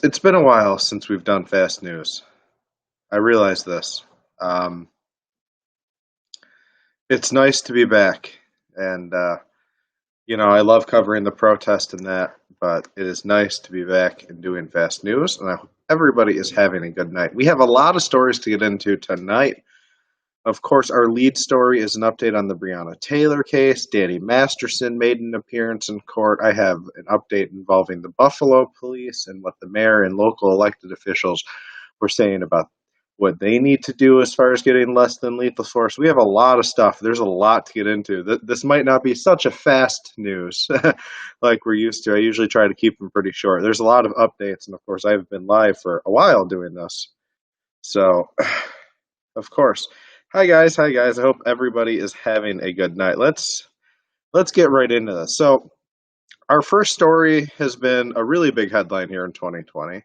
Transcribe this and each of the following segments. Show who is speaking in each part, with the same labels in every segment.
Speaker 1: It's been a while since we've done fast news. I realize this. Um, it's nice to be back, and I love covering the protest and that. But it is nice to be back and doing fast news, and I hope everybody is having a good night. We have a lot of stories to get into tonight. Of course, our lead story is an update on the Breonna Taylor case. Danny Masterson made an appearance in court. I have an update involving the Buffalo police and what the mayor and local elected officials were saying about what they need to do as far as getting less than lethal force. We have a lot of stuff. There's a lot to get into. This might not be such a fast news like we're used to. I usually try to keep them pretty short. There's a lot of updates, and of course, I've been live for a while doing this. So, of course. Hi guys, hi guys. I hope everybody is having a good night. Let's get right into this. So, our first story has been a really big headline here in 2020,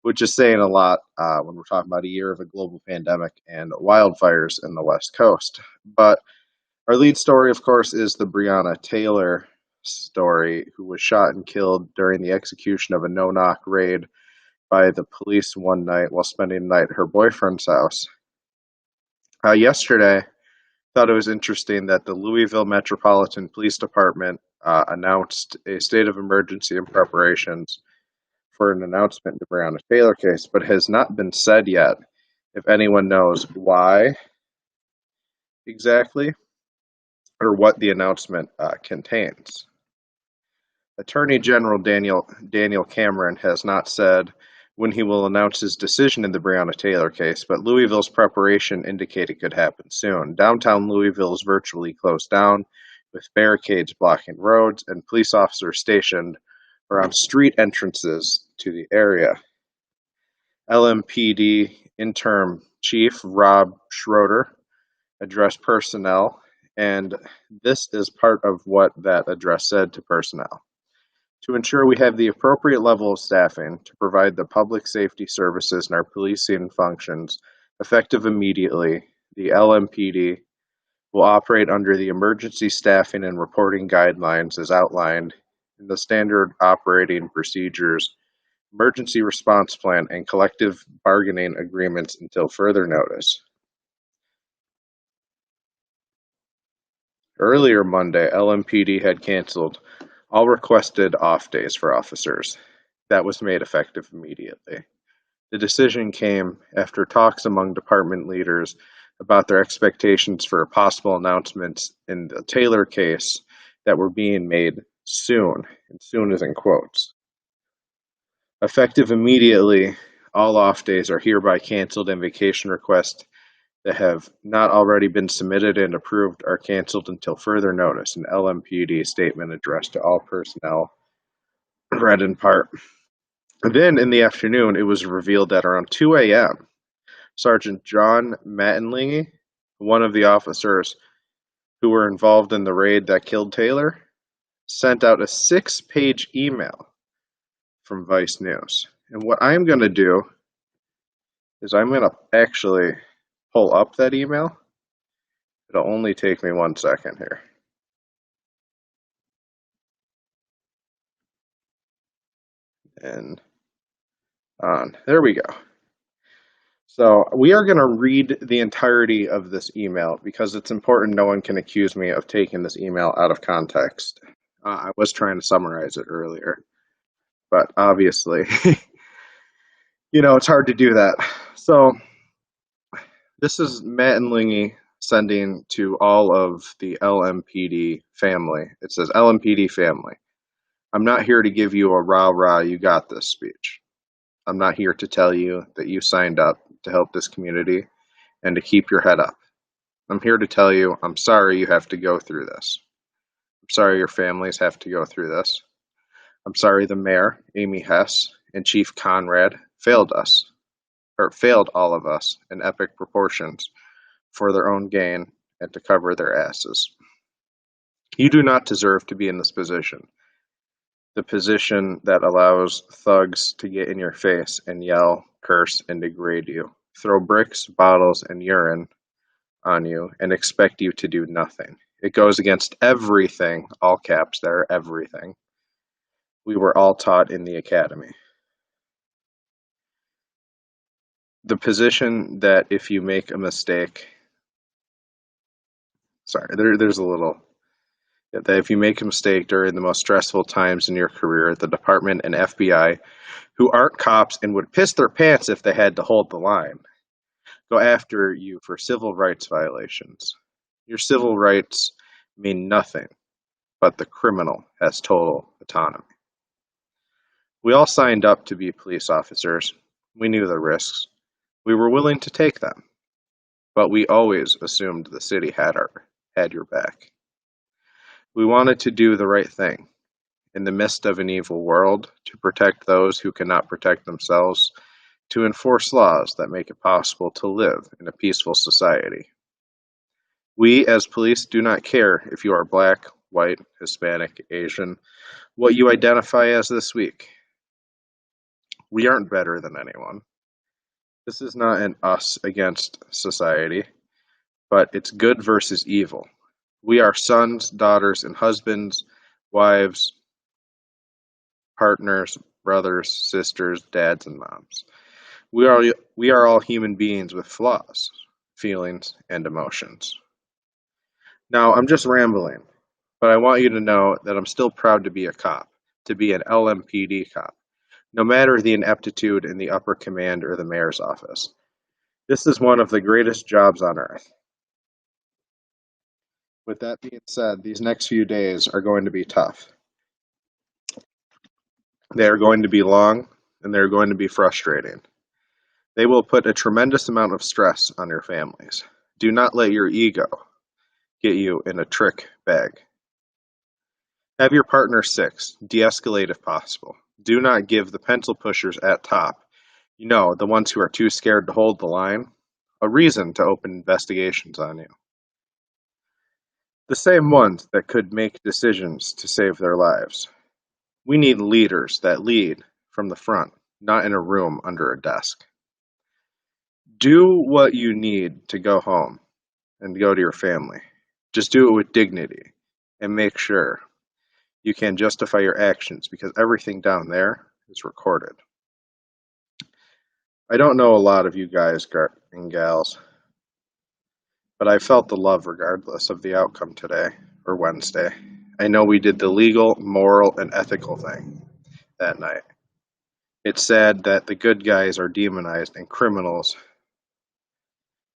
Speaker 1: which is saying a lot when we're talking about a year of a global pandemic and wildfires in the West Coast. But our lead story, of course, is the Breonna Taylor story, who was shot and killed during the execution of a no-knock raid by the police one night while spending the night at her boyfriend's house. Yesterday, thought it was interesting that the Louisville Metropolitan Police Department announced a state of emergency in preparations for an announcement in the Breonna Taylor case, but has not been said yet if anyone knows why exactly or what the announcement contains. Attorney General Daniel Cameron has not said when he will announce his decision in the Breonna Taylor case, but Louisville's preparation indicate it could happen soon. Downtown Louisville is virtually closed down, with barricades blocking roads and police officers stationed around street entrances to the area. LMPD interim chief Rob Schroeder addressed personnel, and this is part of what that address said to personnel. To ensure we have the appropriate level of staffing to provide the public safety services and our policing functions effective immediately, the LMPD will operate under the emergency staffing and reporting guidelines as outlined in the standard operating procedures, emergency response plan, and collective bargaining agreements until further notice. Earlier Monday, LMPD had canceled all requested off days for officers. That was made effective immediately. The decision came after talks among department leaders about their expectations for possible announcements in the Taylor case that were being made soon, and soon is in quotes. Effective immediately, all off days are hereby canceled, and vacation requests that have not already been submitted and approved are canceled until further notice, an LMPD statement addressed to all personnel read in part. Then in the afternoon, it was revealed that around 2 a.m., Sergeant John Mattingly, one of the officers who were involved in the raid that killed Taylor, sent out a 6-page email from Vice News. And what I'm going to do is I'm going to actually pull up that email. It'll only take me 1 second here. And on. There we go. So we are going to read the entirety of this email because it's important. No one can accuse me of taking this email out of context. I was trying to summarize it earlier, but obviously, it's hard to do that. So this is Mattingly sending to all of the LMPD family. It says, LMPD family, I'm not here to give you a rah-rah, you got this speech. I'm not here to tell you that you signed up to help this community and to keep your head up. I'm here to tell you I'm sorry you have to go through this. I'm sorry your families have to go through this. I'm sorry the mayor, Amy Hess, and Chief Conrad failed all of us in epic proportions for their own gain and to cover their asses. You do not deserve to be in this position. The position that allows thugs to get in your face and yell, curse, and degrade you, throw bricks, bottles, and urine on you, and expect you to do nothing. It goes against everything, all caps there, everything, we were all taught in the academy. the position that if you make a mistake, there's a little, that if you make a mistake during the most stressful times in your career, the department and FBI, who aren't cops and would piss their pants if they had to hold the line, go after you for civil rights violations. Your civil rights mean nothing, but the criminal has total autonomy. We all signed up to be police officers. We knew the risks. We were willing to take them, but we always assumed the city had your back. We wanted to do the right thing in the midst of an evil world, to protect those who cannot protect themselves, to enforce laws that make it possible to live in a peaceful society. We, as police, do not care if you are black, white, Hispanic, Asian, what you identify as this week. We aren't better than anyone. This is not an us against society, but it's good versus evil. We are sons, daughters, and husbands, wives, partners, brothers, sisters, dads, and moms. We are all human beings with flaws, feelings, and emotions. Now, I'm just rambling, but I want you to know that I'm still proud to be a cop, to be an LMPD cop, no matter the ineptitude in the upper command or the mayor's office. This is one of the greatest jobs on earth. With that being said, these next few days are going to be tough. They are going to be long, and they're going to be frustrating. They will put a tremendous amount of stress on your families. Do not let your ego get you in a trick bag. Have your partner six. De-escalate if possible. Do not give the pencil pushers at top, the ones who are too scared to hold the line, a reason to open investigations on you. The same ones that could make decisions to save their lives. We need leaders that lead from the front, not in a room under a desk. Do what you need to go home and go to your family. Just do it with dignity and make sure you can justify your actions, because everything down there is recorded. I don't know a lot of you guys and gals, but I felt the love regardless of the outcome today or Wednesday. I know we did the legal, moral, and ethical thing that night. It's sad that the good guys are demonized and criminals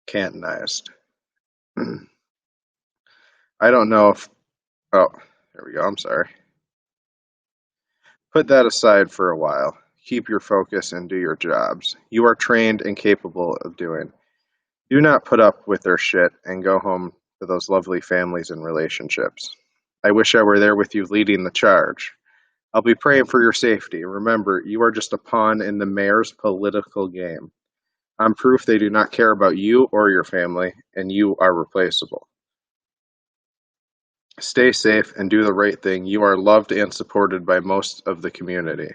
Speaker 1: cantonized. I don't know if... Oh, there we go. I'm sorry. Put that aside for a while. Keep your focus and do your jobs. You are trained and capable of doing. Do not put up with their shit and go home to those lovely families and relationships. I wish I were there with you leading the charge. I'll be praying for your safety. Remember, you are just a pawn in the mayor's political game. I'm proof they do not care about you or your family, and you are replaceable. Stay safe and do the right thing. You are loved and supported by most of the community.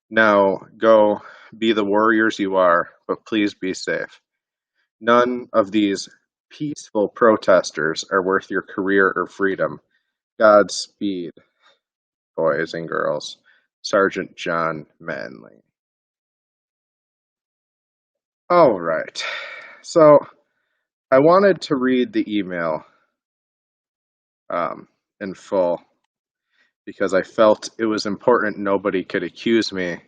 Speaker 1: Now, go be the warriors you are, but please be safe. None of these peaceful protesters are worth your career or freedom. Godspeed, boys and girls. Sergeant John Manley. All right. So I wanted to read the email in full because I felt it was important nobody could accuse me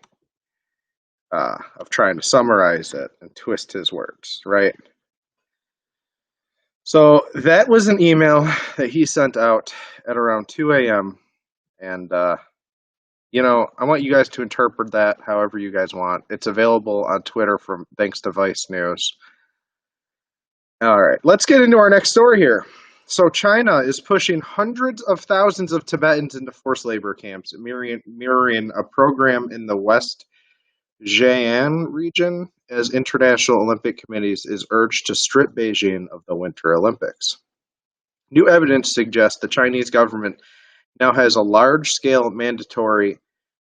Speaker 1: of trying to summarize it and twist his words, right? So that was an email that he sent out at around 2 a.m. And, I want you guys to interpret that however you guys want. It's available on Twitter from thanks to Vice News. All right, let's get into our next story here. So China is pushing hundreds of thousands of Tibetans into forced labor camps, mirroring a program in the West Jian region as International Olympic Committees is urged to strip Beijing of the Winter Olympics. New evidence suggests the Chinese government now has a large-scale mandatory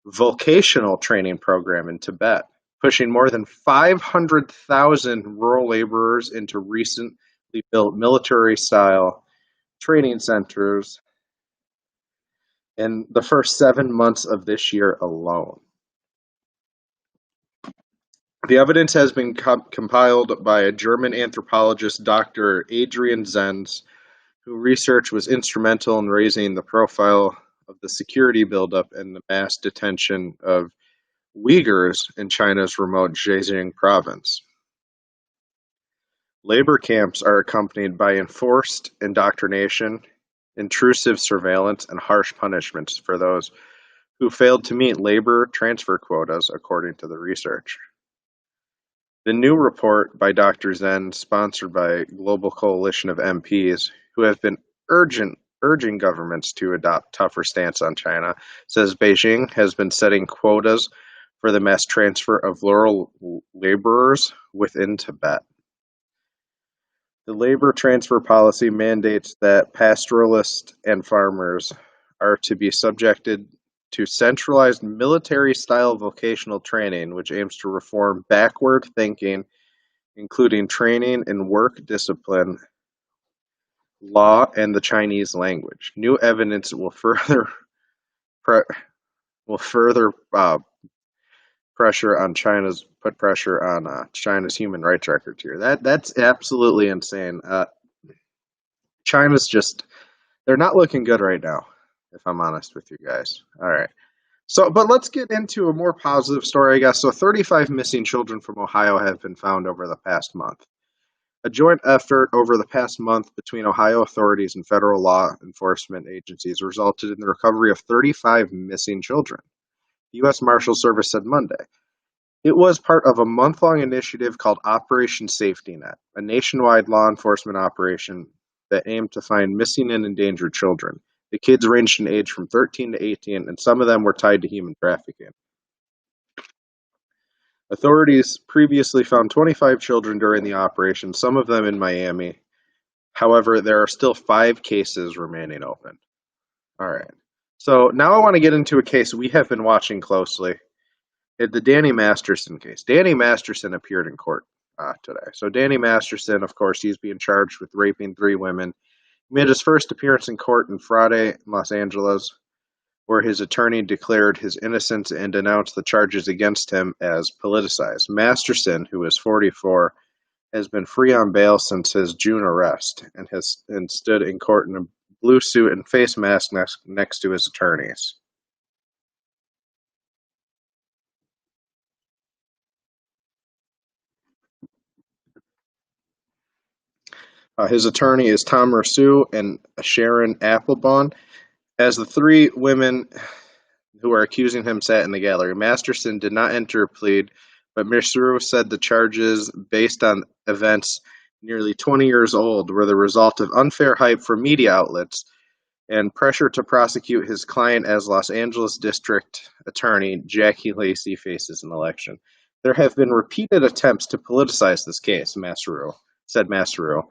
Speaker 1: vocational training program in Tibet, pushing more than 500,000 rural laborers into recently built military-style training centers in the first 7 months of this year alone. The evidence has been compiled by a German anthropologist, Dr. Adrian Zenz, whose research was instrumental in raising the profile of the security buildup and the mass detention of Uyghurs in China's remote Zhejiang province. Labor camps are accompanied by enforced indoctrination, intrusive surveillance, and harsh punishments for those who failed to meet labor transfer quotas, according to the research. The new report by Dr. Zen, sponsored by a global coalition of MPs who have been urging governments to adopt tougher stance on China, says Beijing has been setting quotas for the mass transfer of rural laborers within Tibet. The labor transfer policy mandates that pastoralists and farmers are to be subjected to centralized military-style vocational training, which aims to reform backward thinking, including training in work discipline, law, and the Chinese language. New evidence will further put pressure on China's human rights record here. That's absolutely insane. China's they're not looking good right now, if I'm honest with you guys. All right. So, but let's get into a more positive story, I guess. So 35 missing children from Ohio have been found over the past month. A joint effort over the past month between Ohio authorities and federal law enforcement agencies resulted in the recovery of 35 missing children, the U.S. Marshal Service said Monday. It was part of a month-long initiative called Operation Safety Net, a nationwide law enforcement operation that aimed to find missing and endangered children. The kids ranged in age from 13 to 18, and some of them were tied to human trafficking. Authorities previously found 25 children during the operation, some of them in Miami. However, there are still 5 cases remaining open. All right. So now I want to get into a case we have been watching closely. The Danny Masterson case. Danny Masterson appeared in court today. So Danny Masterson, of course, he's being charged with raping 3 women. He made his first appearance in court in Friday in Los Angeles, where his attorney declared his innocence and denounced the charges against him as politicized. Masterson, who is 44, has been free on bail since his June arrest and stood in court in a blue suit and face mask next to his attorneys. His attorney is Tom Rousseau and Sharon Applebaum. As the 3 women who are accusing him sat in the gallery, Masterson did not enter a plea, but Rousseau said the charges, based on events nearly 20 years old, were the result of unfair hype from media outlets and pressure to prosecute his client as Los Angeles District Attorney Jackie Lacey faces an election. There have been repeated attempts to politicize this case, said Masserow,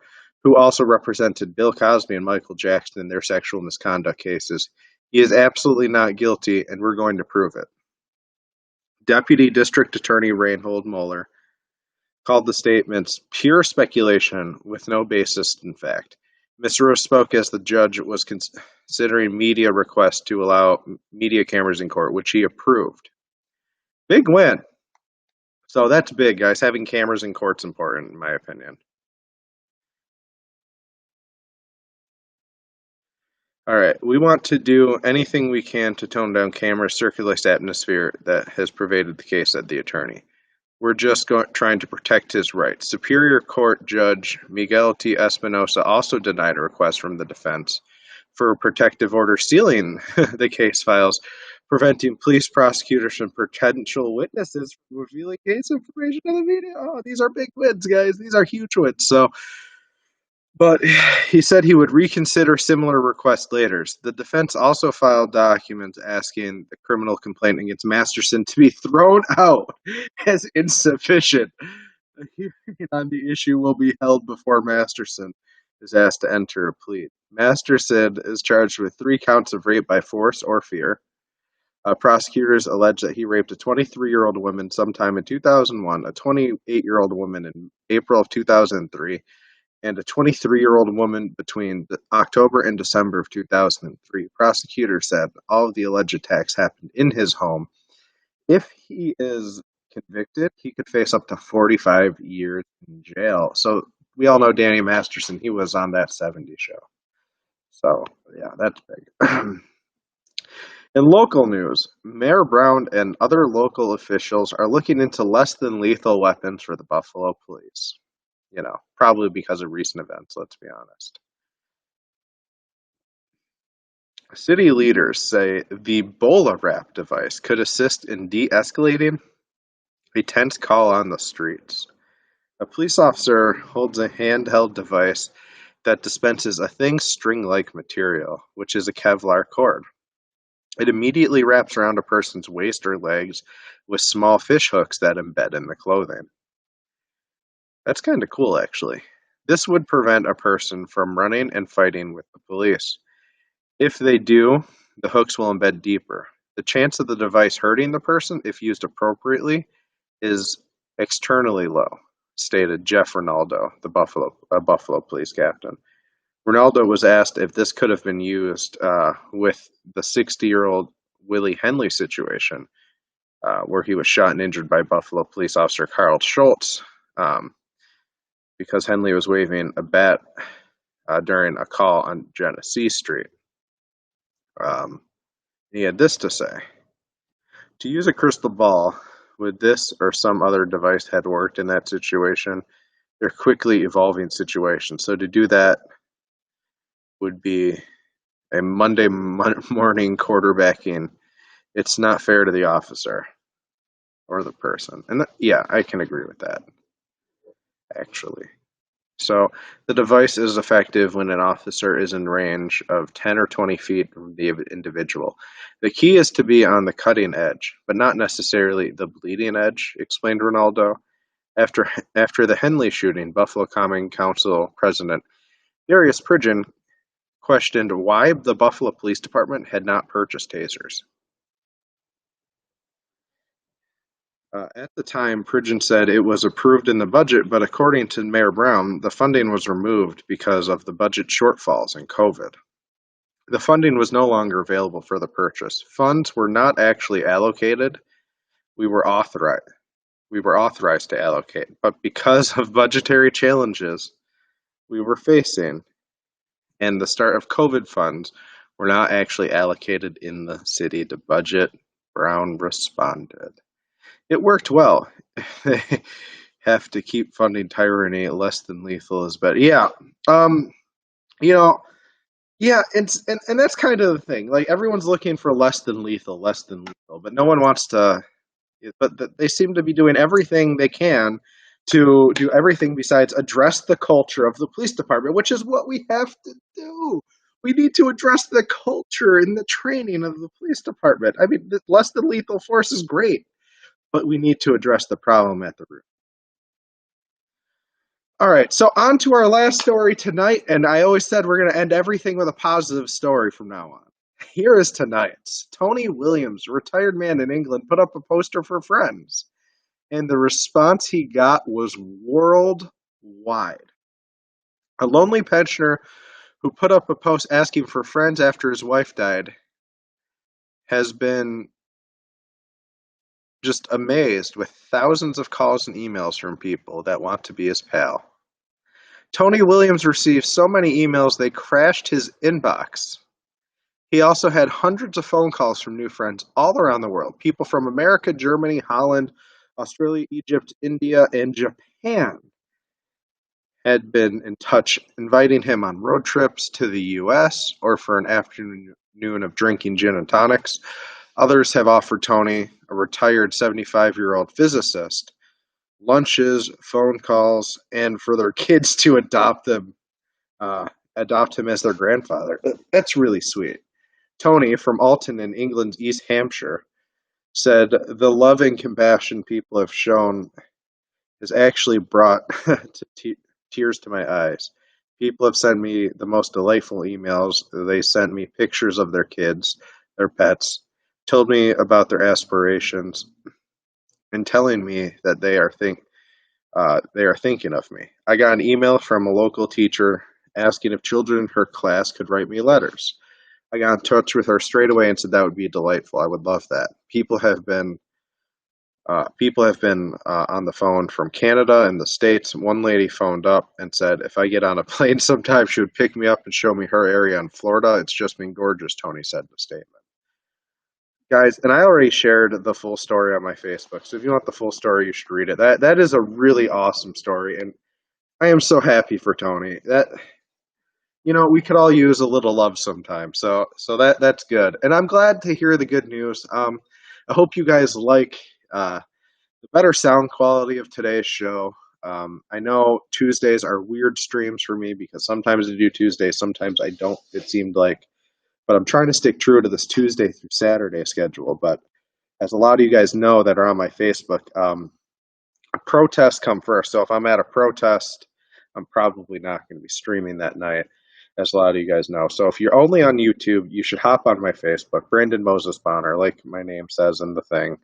Speaker 1: who also represented Bill Cosby and Michael Jackson in their sexual misconduct cases. He is absolutely not guilty, and we're going to prove it. Deputy District Attorney Reinhold Mueller called the statements pure speculation with no basis in fact. Ms. Rose spoke as the judge was considering media requests to allow media cameras in court, which he approved. Big win. So that's big, guys. Having cameras in court's important, in my opinion. All right, we want to do anything we can to tone down cameras, circulates atmosphere that has pervaded the case, said the attorney. We're just trying to protect his rights. Superior Court Judge Miguel T. Espinosa also denied a request from the defense for a protective order sealing the case files, preventing police, prosecutors, and potential witnesses from revealing case information to the media. Oh, these are big wins, guys. These are huge wins. But he said he would reconsider similar requests later. The defense also filed documents asking the criminal complaint against Masterson to be thrown out as insufficient. A hearing on the issue will be held before Masterson is asked to enter a plea. Masterson is charged with 3 counts of rape by force or fear. Prosecutors allege that he raped a 23-year-old woman sometime in 2001, a 28-year-old woman in April of 2003, and a 23-year-old woman between October and December of 2003. Prosecutors said all of the alleged attacks happened in his home. If he is convicted, he could face up to 45 years in jail. So we all know Danny Masterson. He was on that 70s show. So, yeah, that's big. In local news, Mayor Brown and other local officials are looking into less than lethal weapons for the Buffalo police. Probably because of recent events, let's be honest. City leaders say the Bola Wrap device could assist in de-escalating a tense call on the streets. A police officer holds a handheld device that dispenses a thin string-like material, which is a Kevlar cord. It immediately wraps around a person's waist or legs with small fish hooks that embed in the clothing. That's kind of cool, actually. This would prevent a person from running and fighting with the police. If they do, the hooks will embed deeper. The chance of the device hurting the person, if used appropriately, is externally low, stated Jeff Ronaldo, the Buffalo police captain. Ronaldo was asked if this could have been used with the 60-year-old Willie Henley situation, where he was shot and injured by Buffalo police officer Carl Schultz, because Henley was waving a bat during a call on Genesee Street. He had this to say: "To use a crystal ball, would this or some other device had worked in that situation? They're quickly evolving situations. So to do that would be a Monday morning quarterbacking. It's not fair to the officer or the person." And yeah, I can agree with that, actually. So the device is effective when an officer is in range of 10 or 20 feet from the individual. The key is to be on the cutting edge, but not necessarily the bleeding edge, explained Ronaldo. After the Henley shooting, Buffalo Common Council President Darius Pridgen questioned why the Buffalo Police Department had not purchased tasers. At the time, Pridgen said it was approved in the budget, but according to Mayor Brown, the funding was removed because of the budget shortfalls and COVID. The funding was no longer available for the purchase. Funds were not actually allocated. We were authorized to allocate, but because of budgetary challenges we were facing and the start of COVID funds were not actually allocated in the city to budget, Brown responded. It worked well. They have to keep funding tyranny. Less than lethal is better. Yeah. You know, yeah, and that's kind of the thing. Like, everyone's looking for less than lethal, but no one wants to. But they seem to be doing everything they can to do everything besides address the culture of the police department, which is what we have to do. We need to address the culture and the training of the police department. I mean, less than lethal force is great, but we need to address the problem at the root. All right, so on to our last story tonight, and I always said we're going to end everything with a positive story from now on. Here is tonight's. Tony Williams, a retired man in England, put up a poster for friends, and the response he got was worldwide. A lonely pensioner who put up a post asking for friends after his wife died has been just amazed with thousands of calls and emails from people that want to be his pal. Tony Williams received so many emails they crashed his inbox. He also had hundreds of phone calls from new friends all around the world. People from America, Germany, Holland, Australia, Egypt, India, and Japan had been in touch, inviting him on road trips to the U.S. or for an afternoon of drinking gin and tonics. Others have offered Tony, a retired 75-year-old physicist, lunches, phone calls, and for their kids to adopt him as their grandfather. That's really sweet. Tony, from Alton in England's East Hampshire, said, "The love and compassion people have shown has actually brought tears to my eyes. People have sent me the most delightful emails. They sent me pictures of their kids, their pets, told me about their aspirations, and telling me that they are thinking of me. I got an email from a local teacher asking if children in her class could write me letters. I got in touch with her straight away and said that would be delightful. I would love that. People have been People have been on the phone from Canada and the States. One lady phoned up and said, if I get on a plane sometime, she would pick me up and show me her area in Florida. It's just been gorgeous, Tony said in a statement. Guys, and I already shared the full story on my Facebook, so if you want the full story, you should read it. That is a really awesome story, and I am so happy for Tony. That we could all use a little love sometimes. So that's good, and I'm glad to hear the good news. I hope you guys like the better sound quality of today's show. I know Tuesdays are weird streams for me because sometimes I do Tuesdays, sometimes I don't. It seemed like, but I'm trying to stick true to this Tuesday through Saturday schedule. But as a lot of you guys know that are on my Facebook, protests come first. So if I'm at a protest, I'm probably not going to be streaming that night, as a lot of you guys know. So if you're only on YouTube, you should hop on my Facebook, Brandon Moses Bonner, like my name says in the thing.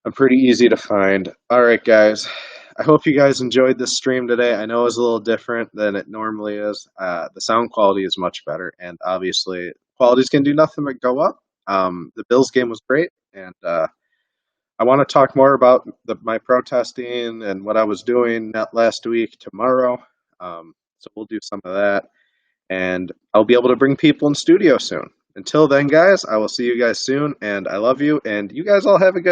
Speaker 1: I'm pretty easy to find. All right, guys. I hope you guys enjoyed this stream today. I know it was a little different than it normally is. The sound quality is much better, and obviously, qualities can do nothing but go up. The Bills game was great, and I want to talk more about my protesting and what I was doing last week tomorrow. So we'll do some of that, and I'll be able to bring people in studio soon. Until then, guys, I will see you guys soon, and I love you, and you guys all have a good